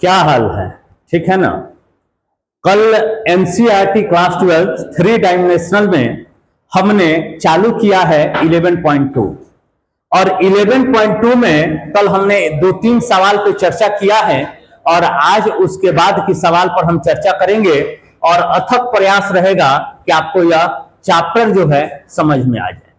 क्या हाल है? ठीक है ना। कल एनसीईआरटी क्लास 12 थ्री डायमेंशनल में हमने चालू किया है 11.2 और 11.2 में कल हमने 2-3 सवाल पे चर्चा किया है और आज उसके बाद की सवाल पर हम चर्चा करेंगे और अथक प्रयास रहेगा कि आपको यह चैप्टर जो है समझ में आ जाए।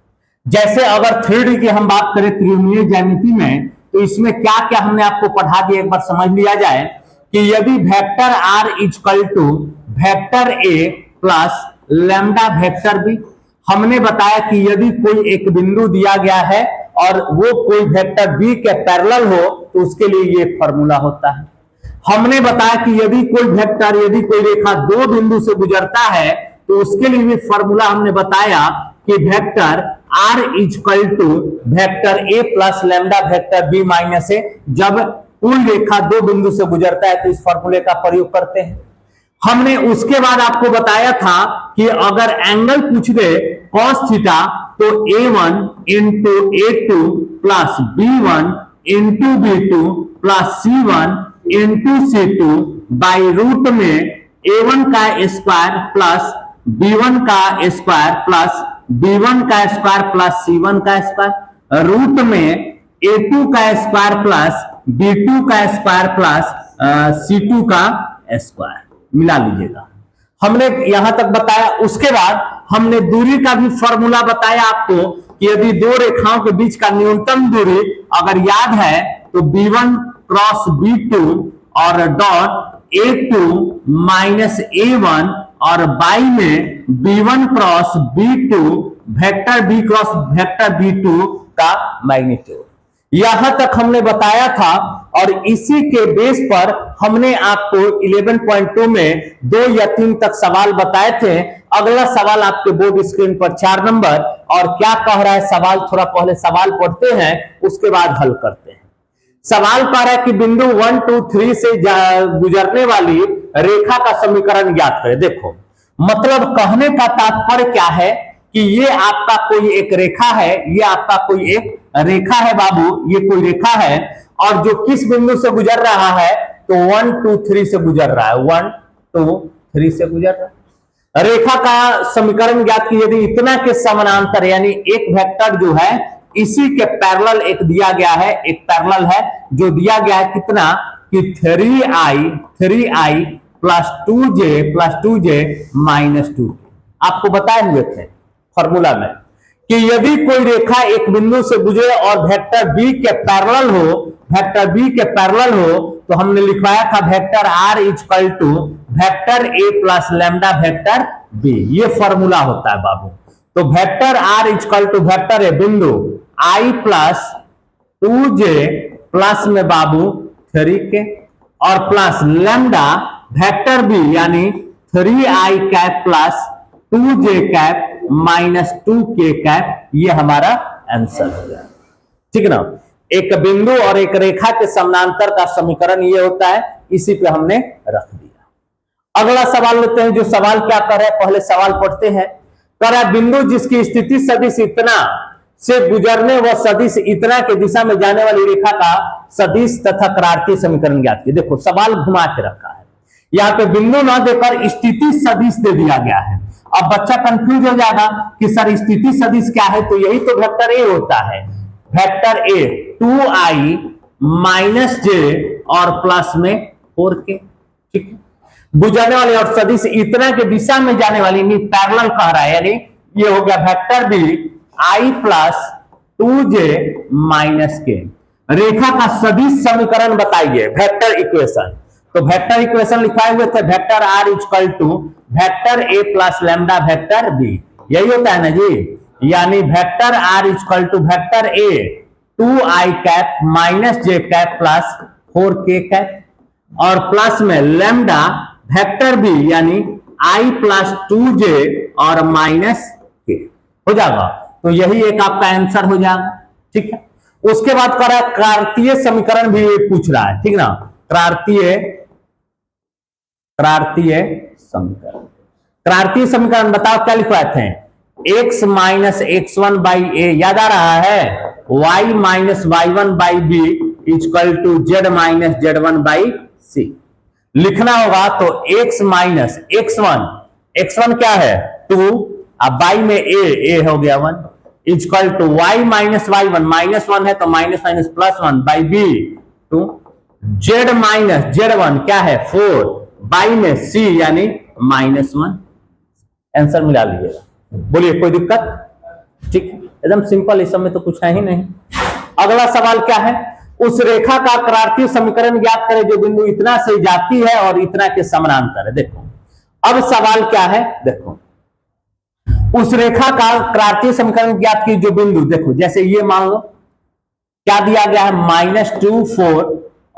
जैसे अगर 3D की हम बात करें त्रिकोणीय ज्यामिति में, तो इसमें क्या क्या हमने आपको पढ़ा दिया, एक बार समझ लिया जाए कि यदि vector are equal to vector A plus lambda vector B, हमने बताया कि यदि कोई एक बिंदु दिया गया है और वो कोई वेक्टर बी के पैरेलल हो तो उसके लिए ये फॉर्मूला होता है। हमने बताया कि यदि कोई रेखा दो बिंदु से गुजरता है तो उसके लिए भी फॉर्मूला हमने बताया कि vector are equal to vector A plus lambda vector b minus a. जब कोई रेखा दो बिंदु से गुजरता है तो इस फॉर्मूले का प्रयोग करते हैं। हमने उसके बाद आपको बताया था कि अगर एंगल पूछ दे cos थीटा तो a1 into a2 plus b1 into b2 plus c1 into c2 by root में a1 का स्क्वायर प्लस b1 का स्क्वायर प्लस b1 का स्क्वायर प्लस c1 का स्क्वायर रूट में a2 का स्क्वायर प्लस b2 का square plus c2 का square मिला लीजिएगा। हमने यहां तक बताया। उसके बाद हमने दूरी का भी फॉर्मूला बताया आपको कि यदि दो रेखाओं के बीच का न्यूनतम दूरी अगर याद है तो b1 क्रॉस b2 और डॉट a2 माइनस a1 और बाई में b1 cross b2 vector b cross vector b2 का मैग्नीट्यूड। यहां तक हमने बताया था और इसी के बेस पर हमने आपको 11.2 में 2 या 3 तक सवाल बताए थे। अगला सवाल आपके बोर्ड स्क्रीन पर 4 नंबर, और क्या कह रहा है सवाल, थोड़ा पहले सवाल पढ़ते हैं उसके बाद हल करते हैं। सवाल कह रहा है कि बिंदु 1, 2, 3 से गुजरने वाली रेखा का समीकरण ज्ञात करें। देखो मतलब कहने का तात्पर्य क्या है कि ये आपका कोई एक रेखा है, ये आपका कोई एक रेखा है बाबू, ये कोई रेखा है और जो किस बिंदु से गुजर रहा है तो 1, 2, 3 से गुजर रहा है, 1, 2, 3 से गुजर रहा है। रेखा का समीकरण ज्ञात की यदि इतना के समानांतर यानी एक वेक्टर जो है इसी के पैरेलल एक दिया गया है, एक पैरेलल है जो दिया गया है कितना कि 3i प्लस 2j माइनस 2। आपको बताए हुए थे फॉर्मूला में कि यदि कोई रेखा एक बिंदु से गुजरे और वेक्टर बी के पैरेलल हो तो हमने लिखवाया था vector are equal to vector A plus lambda vector B. ये फॉर्मूला होता है बाबू। तो vector are equal to vector A बिंदु आई प्लस 2j प्लस में बाबू 3 के और प्लस लैम्डा वेक्टर बी यानी 3i cap plus 2j cap minus 2k cap. ये हमारा आंसर हो गया। ठीक ना। एक बिंदु और एक रेखा के समानांतर का समीकरण ये होता है, इसी पे हमने रख दिया। अगला सवाल लेते हैं। जो सवाल क्या कर रहे हैं पहले सवाल पढ़ते हैं। कर रहा बिंदु जिसकी स्थिति सदिश इतना से गुजरने व सदिश इतना के दिशा में जाने वाली रेखा का सदिश तथा क्रांतीय समीकरण ज्ञात कीजिए। देखो सवाल घुमा के रखा है, यहाँ पे बिंदु ना देकर स्थिति सदिश दे दिया गया है। अब बच्चा कंफ्यूज हो जाएगा कि सर स्थिति सदिश क्या है, तो यही तो वेक्टर ए होता है। Vector A 2i minus j और प्लस में 4k। ठीक है। गुजरने वाली और सदिश इतना के दिशा में जाने वाली पैरेलल कह रहा है, यानी ये हो गया vector B i plus 2j minus k। रेखा का सदिश समीकरण बताइए, वेक्टर इक्वेशन। तो वेक्टर इक्वेशन लिखाए हुए थे vector are equal to vector A plus lambda vector B. यही होता है ना जी, यानी vector are equal to vector A 2i cap minus j cap plus 4k cap और प्लस में लैम्डा वेक्टर बी यानी i प्लस 2j और माइनस k हो जाएगा। तो यही एक आपका आंसर हो जाएगा। ठीक है। उसके बाद कर रहा है क्रांतीय समीकरण भी पूछ रहा है। ठीक ना। क्रांतीय समीकरण बताओ क्या लिखवाए थे। x माइनस x1 बाई ए याद आ रहा है, y minus y1 by B equal to z minus z1 by c. लिखना होगा तो x माइनस x1 क्या है 2, अब बाई में a हो गया 1 equal to y minus y1 -1 है तो minus minus plus 1 by b 2, z minus z1 क्या है 4 बाई में c यानी -1। आंसर मिला लीजिएगा। बोलिए कोई दिक्कत? ठीक, एकदम सिंपल, इस समय तो कुछ है ही नहीं। अगला सवाल क्या है, उस रेखा का क्रांतीय समीकरण ज्ञात करें जो बिंदु इतना से जाती है और इतना के समानांतर है। देखो अब सवाल क्या है, देखो उस रेखा का क्रांतीय समीकरण ज्ञात की जो बिंदु, देखो जैसे ये मान लो क्या दिया गया है -2 4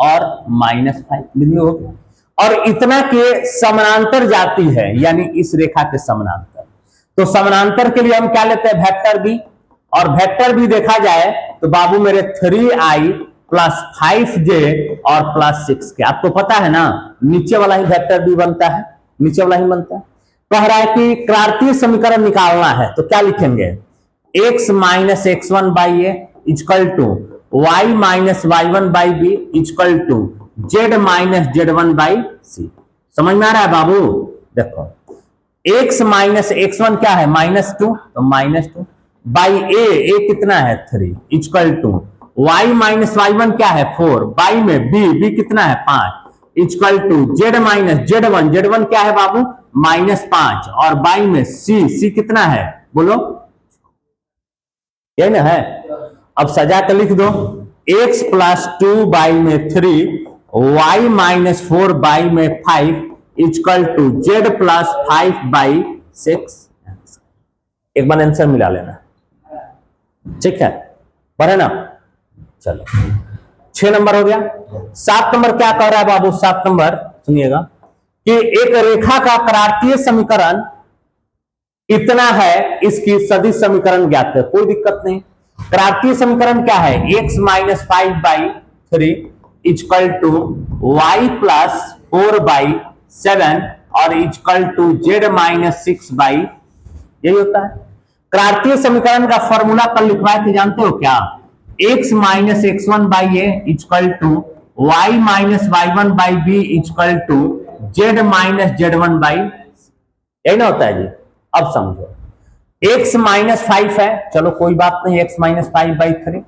और -5 बिंदु हो गया और इतना के समानांतर जाती है यानी इस रेखा के समानांतर। तो समानांतर के लिए हम क्या लेते हैं वेक्टर बी, और वेक्टर बी देखा जाए तो बाबू मेरे 3i प्लस 5j और प्लस 6k। आपको पता है ना नीचे वाला ही वेक्टर बी बनता है, नीचे वाला ही बनता है। कह रहा है कि क्रांतीय समीकरण निकालना है तो क्या लिखेंगे x minus x1 by A equal to y minus y1 by B equal to z minus z1 by c. समझ में आ रहा है बाबू? देखो x माइनस x1 क्या है -2 तो -2 बाई ए कितना है 3 equal to y minus y1 क्या है 4 बाई में b कितना है 5 equal to z minus z1 क्या है बाबू -5 और बाई में c कितना है बोलो, यही ना है। अब सजा कर लिख दो x प्लस 2 बाई में 3 y माइनस 4 बाई में 5 equal to z plus 5 by 6। एक बार आंसर मिला लेना, ठीक है, पढ़े ना। चलो 6 नंबर हो गया। 7 नंबर क्या कह रहा है बाबू? 7 नंबर सुनिएगा कि एक रेखा का क्रांतीय समीकरण इतना है, इसकी सदिश समीकरण ज्ञात है। कोई दिक्कत नहीं। क्रांतीय समीकरण क्या है x minus 5 by 3 equal to y plus 4 by 7 और equal to z minus 6 by, यही होता है। क्रांतीय समीकरण का फॉर्मूला कल लिखवाए थे, जानते हो क्या? x minus x1 by A equal to y minus y1 by B equal to z minus z1 by, यही ना होता है जी। अब समझो x माइनस 5 है, चलो कोई बात नहीं, x minus 5 by 3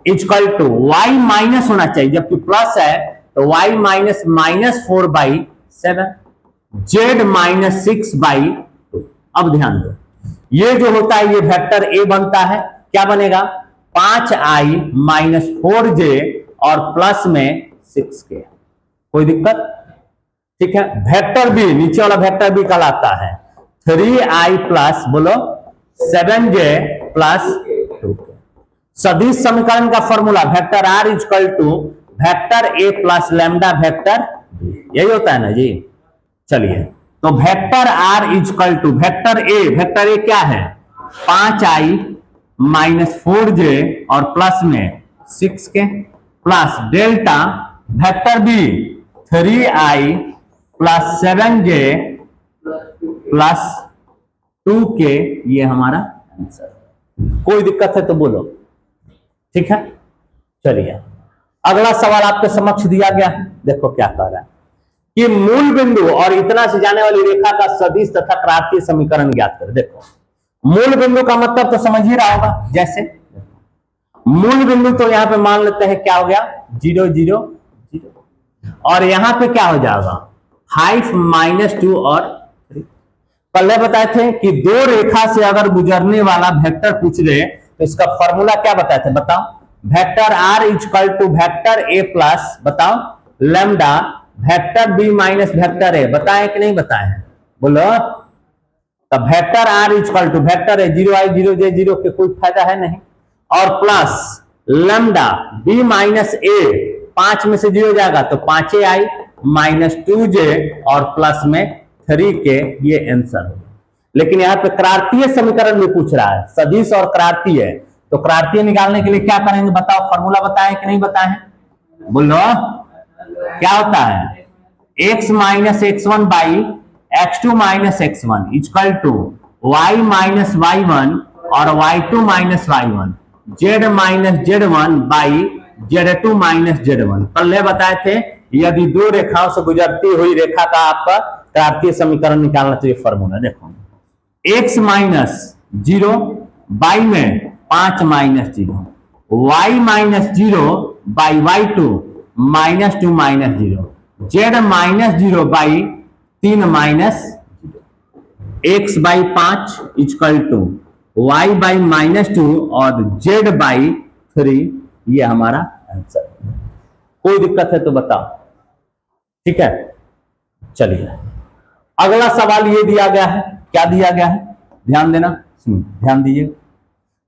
equal to y minus होना चाहिए, जबकि प्लस है तो y minus -4 by 7 z minus 6 by 2। अब ध्यान दो ये जो होता है ये वेक्टर a बनता है, क्या बनेगा 5i माइनस 4j और प्लस में 6k। कोई दिक्कत? ठीक है। वेक्टर बी, नीचे वाला वेक्टर बी कहलाता है 3i प्लस बोलो 7j प्लस 2k। सदिश समीकरण का formula vector r equal to vector a plus lambda vector b, यही होता है ना जी। चलिए तो vector r equal to vector a क्या है 5i माइनस 4j और प्लस में 6k plus delta vector B 3i plus 7j plus 2k, ये हमारा आंसर। कोई दिक्कत है तो बोलो, ठीक है। चलिए अगला सवाल आपके समक्ष दिया गया, देखो क्या कह रहा है कि मूल बिंदु और इतना से जाने वाली रेखा का सदिश तथा क्रांतीय समीकरण ज्ञात करें। देखो मूल बिंदु का मतलब तो समझ ही रहा होगा, जैसे मूल बिंदु तो यहां पे मान लेते हैं क्या हो गया 0 0 0 और यहां पे क्या हो जाएगा 5 -2 और 3। पहले बताए थे कि दो रेखा से अगर गुजरने वाला वेक्टर पूछ ले तो इसका फॉर्मूला क्या बताए थे, बताओ? Vector r equal to vector a plus बताओ lambda vector b minus vector a। बताए कि नहीं बताए? बोलो। तो vector r equal to vector a 0i 0j 0 के कोई फायदा है नहीं, और plus lambda b minus a 5 में से 0 जाएगा तो 5ai माइनस 2j और प्लस में 3k, ये आंसर होगा। लेकिन यहाँ पे क्रांतीय समीकरण में पूछ रहा है, सदिश और क्रांतीय, तो क्रांतीय निकालने के लिए क्या करेंगे बताओ? फॉर्मूला बताए कि नहीं बताए? बोलो क्या होता है x minus x1 by x2 minus x1 equal to y minus y1 और y2 minus y1 z minus z1 by z2 minus z1। पहले बताए थे यदि दो रेखाओं से गुजरती हुई रेखा का आपका कार्तीय समीकरण निकालना चाहिए। फॉर्मूला देखो, x माइनस 0 बाई में 5 minus 0, y minus 0 by y2 minus 2 minus 0, z minus 0 by 3 minus 0, x by 5 equal to y by minus 2 और z बाई 3, ये हमारा आंसर है। कोई दिक्कत है तो बताओ, ठीक है। चलिए अगला सवाल ये दिया गया है, क्या दिया गया है, ध्यान देना, ध्यान दीजिए।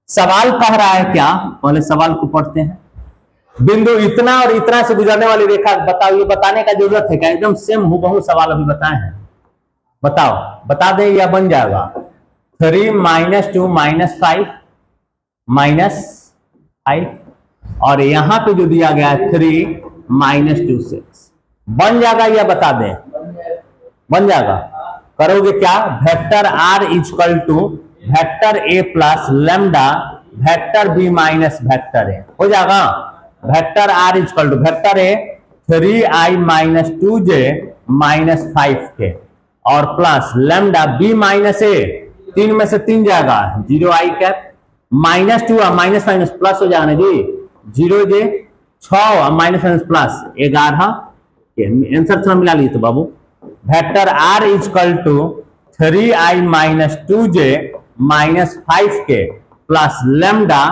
सवाल कह रहा है क्या, पहले सवाल को पढ़ते हैं। बिंदु इतना और इतना से गुजरने वाली रेखा बताओ, ये बताने का जरूरत है क्या, एकदम सेम हूबहू सवाल अभी बताए हैं, बताओ, बता दे या बन जाएगा। 3 माइनस 2 माइनस 5 माइनस 5, और यहां पे जो दिया गया है 3 माइनस 2 6, बन जाएगा या बता दें, बन जाएगा। करोगे क्या, vector are equal to vector A plus lambda vector b minus vector a हो जाएगा। Vector are equal to vector a 3i minus 2j minus 5k और plus lambda b minus a, 3 में से 3 जाएगा 0i cap, minus 2 minus minus plus हो जाना जी 0j 6 minus minus plus 11, answer थोड़ा मिला लीजिए तो बाबू। Vector are equal to 3i minus 2j minus 5k plus lambda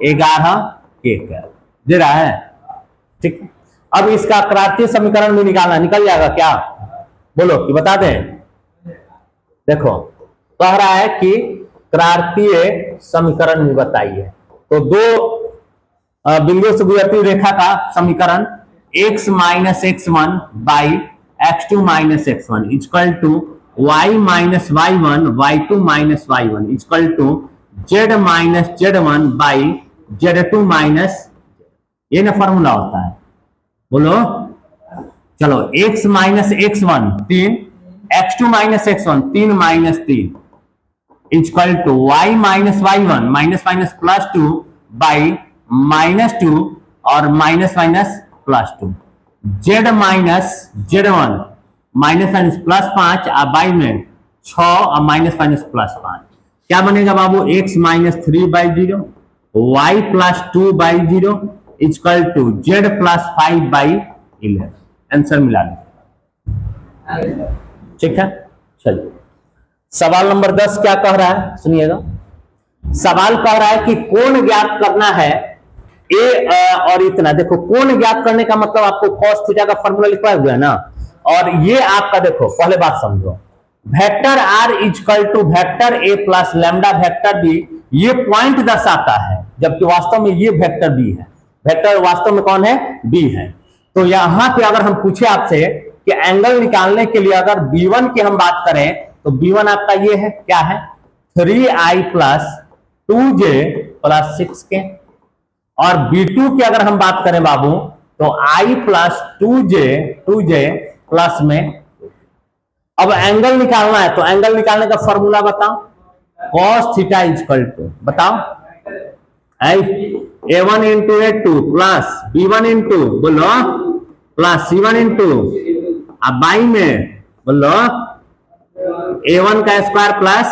11k दे रहा है, ठीक। अब इसका कार्तीय समीकरण भी निकालना, निकल जाएगा क्या, बोलो कि बता दें। देखो कह रहा है कि कार्तीय समीकरण भी बताइए, तो दो बिंदुओं से गुजरती रेखा का समीकरण x minus x1 by x2 minus x1 equal to y minus y1 y2 minus y1 equal to z minus z1 by z2 minus, ये ना फॉर्मूला होता है, बोलो। चलो x minus x1 3, x2 minus x1 3 minus 3 equal to y minus y1 minus minus plus 2 by minus 2 और minus minus plus 2, z minus z1 minus minus plus 5 और by में 6 और माइनस माइनस प्लस 5, क्या बनेगा बाबू, x minus 3 by 0 y plus 2 by 0 equal to z plus 5 by 11, answer मिला लीजिए, ठीक है। चलिए सवाल नंबर 10 क्या कह रहा है, सुनिएगा। सवाल कह रहा है कि कोण ज्ञात करना है ए और इतना, देखो कोण ज्ञात करने का मतलब आपको cos थीटा का फॉर्मूला लिखवाया हुआ है ना, और ये आपका देखो पहले बात समझो, vector are equal to vector A plus lambda vector B, ये पॉइंट दर्शाता है, जबकि वास्तव में ये वेक्टर बी है, वेक्टर वास्तव में कौन है, बी है। तो यहां पे अगर हम पूछे आपसे कि एंगल निकालने के लिए अगर B1 की हम बात करें तो B1 आपका ये है, क्या है, 3i plus 2j plus 6k, और B2 की अगर हम बात करें बाबू तो i प्लस 2j प्लस में। अब एंगल निकालना है तो एंगल निकालने का फॉर्मूला बताओ, cos थीटा इक्वल टू, बताओ, a1 into a2 plus b1 into, बोलो, प्लस c1 इंटू, अब बाई में बोलो a1 का स्क्वायर प्लस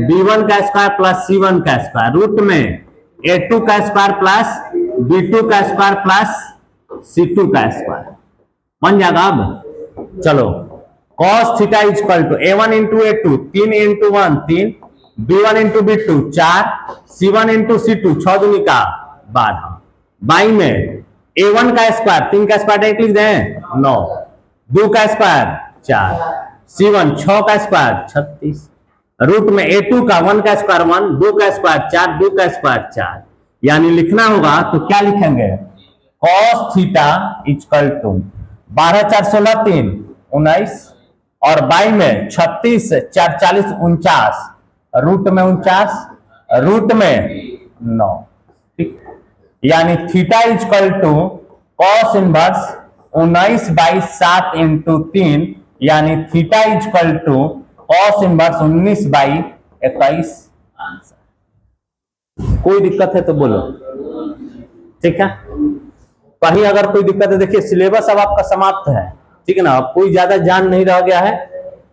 b1 का स्क्वायर प्लस c1 का स्क्वायर, रूट में a2 का स्क्वायर प्लस b2 का स्क्वायर प्लस c2 का स्क्वायर, बन जाएगा। अब चलो cos theta equal to a1 into a2 3 into 1 3, b1 into b2 4, c1 into c2 6 दूनी का 12, बाई में a1 का स्क्वायर 3 का स्क्वायर डायरेक्ट लिख दें 9, 2 का स्क्वायर 4, c1 6 का स्क्वायर 36, रूट में a2 का 1 का स्क्वायर 1, 2 का स्क्वायर 4, 2 का स्क्वायर 4, यानी लिखना होगा तो क्या लिखेंगे, cos थीटा इक्वल टू 12 4 16 3 19, और बाई में 36 4 40 49, रूट में 49, रूट में 9, ठीक, यानी theta equal to cos inverse 19/7 into 3, यानी theta equal to cos inverse 19/21, answer. कोई दिक्कत है तो बोलो, ठीक है। कहीं अगर कोई दिक्कत है, देखिए सिलेबस अब आपका समाप्त है, ठीक है ना, अब कोई ज्यादा जान नहीं रह गया है,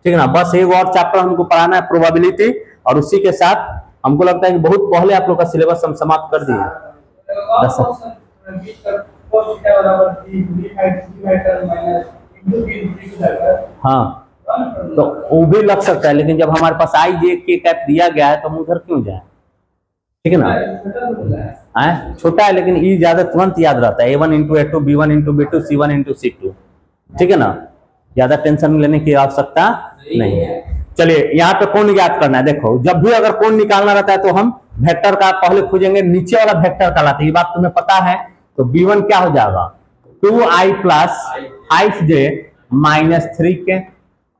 ठीक है ना, बस एक और चैप्टर हमको पढ़ाना है प्रोबेबिलिटी, और उसी के साथ हमको लगता है कि बहुत पहले आप लोग का सिलेबस हम समाप्त कर दिए। हाँ, तो वो भी लग सकता है, लेकिन जब हमारे पास आई जे के कैप दिया गया है तो हम उधर क्यों जाए, ठीक है ना, छोटा है लेकिन ई ज्यादा तुरंत याद रहता है, A1 into A2, B1 into B2, C1 into C2, ठीक है ना, ज्यादा टेंशन लेने की आवश्यकता नहीं है। चलिए यहाँ पे कौन याद करना है, देखो जब भी अगर कौन निकालना रहता है तो हम वेक्टर का पहले खोजेंगे, नीचे वाला वेक्टर का लाते, ये बात तुम्हें पता है, तो B1 क्या हो जाएगा 2i plus 5j minus 3k,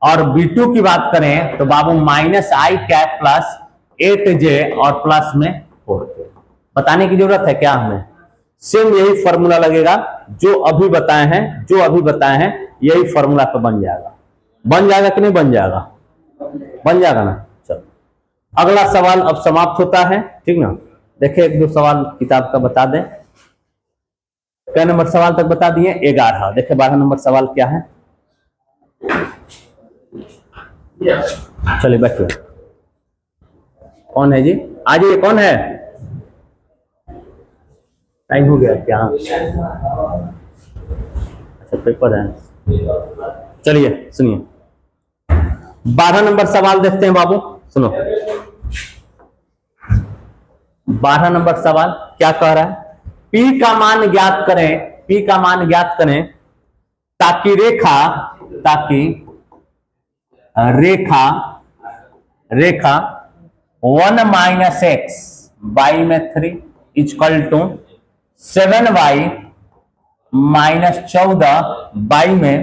और B2 की बात करें तो बाबू माइनस आई कैप प्लस 8j और प्लस में 4k। बताने की जरूरत है क्या हमें, सेम यही फॉर्मूला लगेगा जो अभी बताए हैं, यही फॉर्मूला पे बन जाएगा कि नहीं बन जाएगा, बन जाएगा ना। चलो अगला सवाल अब समाप्त होता है, ठीक ना, देखिए एक दो सवाल किताब का बता दें, क्या नंबर सवाल तक बता दिए, 11। देखिए 12 नंबर सवाल क्या है, चलिए बैठिए, कौन है जी, आज ये कौन है, टाइम हो गया क्या, अच्छा पेपर है, चलिए सुनिए 12 नंबर सवाल देखते हैं बाबू, सुनो 12 नंबर सवाल क्या कह रहा है, P का मान ज्ञात करें, ताकि रेखा 1 माइनस एक्स बाई में 3 equal to 7y minus 14 by में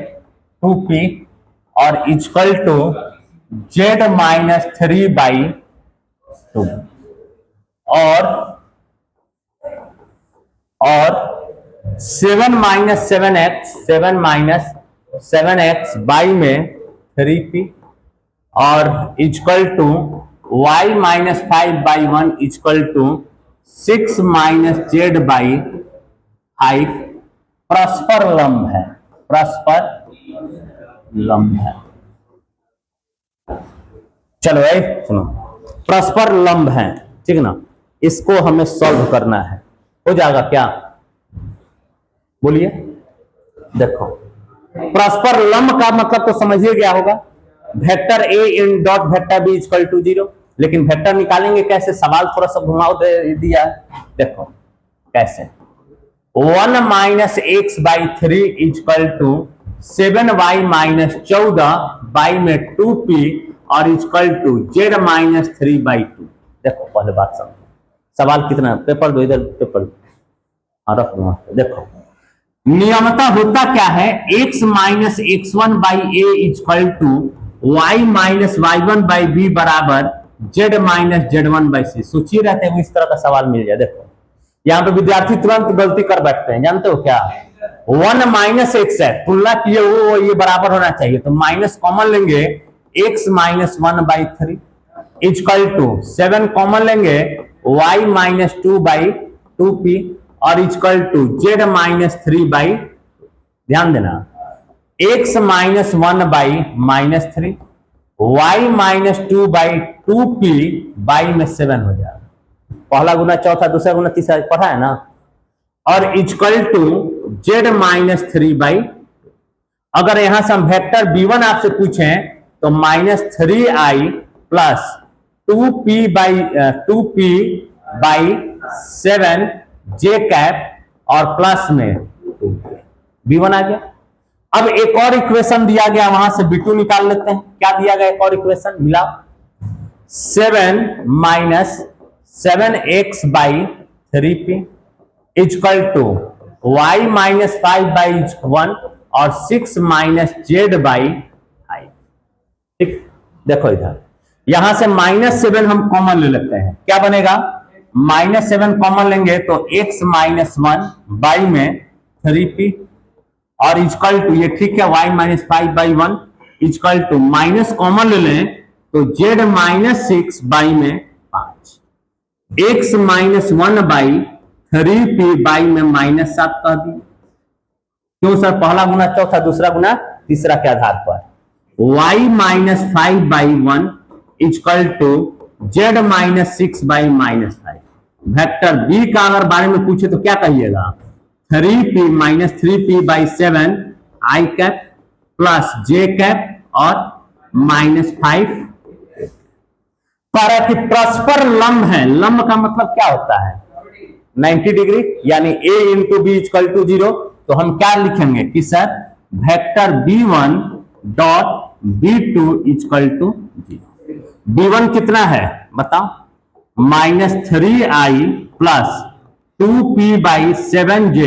2p और equal to z minus 3 by 2, और 7 माइनस 7x बाई में 3p और equal to y minus 5 by 1 equal to 6 minus z by 5 परस्पर लंब है। चलो भाई सुनो, परस्पर लंब है, ठीक ना, इसको हमें सॉल्व करना है, हो जाएगा क्या, बोलिए, देखो परस्पर लंब का मतलब तो समझिए क्या होगा, वेक्टर a इन dot vector b equal to 0, लेकिन वेक्टर निकालेंगे कैसे, सवाल थोड़ा सा घुमाव दे दिया है, देखो कैसे, 1 minus X by 3 equal to 7y minus 14 by में 2p और equal to z minus 3 by 2। देखो पहले बात समझो, सवाल कितना, पेपर दो इधर, पेपर रख दो, देखो नियमतः होता क्या है, x minus x1 by A equal to y minus y1 by B बराबर z minus z1 by C. सोचिए रहते हैं इस तरह का सवाल मिल जाए, देखो यहाँ पे विद्यार्थी तुरंत गलती कर बैठते हैं, जानते हो क्या, 1 माइनस एक्स है, तुलना किए वो ये बराबर होना चाहिए, तो माइनस कॉमन लेंगे, x minus 1 by 3 equal to 7 common लेंगे, y माइनस 2 बाई 2p और equal to z minus 3 by, ध्यान देना, x minus 1 by minus 3, y minus 2 by 2p by में 7 हो जाएगा, पहला गुना चौथा, दूसरा गुना तीसरा, पढ़ा है ना, और equal to z minus 3 by, अगर यहां से हम वेक्टर b1 आपसे पूछें तो minus 3i plus 2p by 7 j cap और प्लस में 2b1 आ गया। अब एक और इक्वेशन दिया गया, वहां से b2 निकाल लेते हैं, क्या दिया गया, एक और इक्वेशन मिला, 7 minus 7x by 3p equal to y minus 5 by 1 और 6 माइनस z बाई 5। ठीक, देखो इधर यहां से माइनस 7 हम कॉमन ले लेते हैं, क्या बनेगा, माइनस 7 कॉमन लेंगे तो x माइनस 1 बाई में 3p और इक्वल टू, ये ठीक है, y minus 5 by 1 equal to, minus common ले लें तो z माइनस 6 बाई में 5, x minus 1 by 3p by में माइनस 7 कह दी, क्यों सर? पहला गुना चौथा, दूसरा गुना तीसरा के आधार पर। y minus 5/1 equal to z minus 6/-5। Vector B का अगर बारे में पूछे तो क्या कहिएगा? 3p minus 3p/7 i cap plus j cap और -5। कि परस्पर लंब है। लंब का मतलब क्या होता है? 90 डिग्री, यानी a into B equal to 0। तो हम क्या लिखेंगे कि sir vector b1 dot b2 equal to 0। b1 कितना है बताओ? -3i plus 2p/7j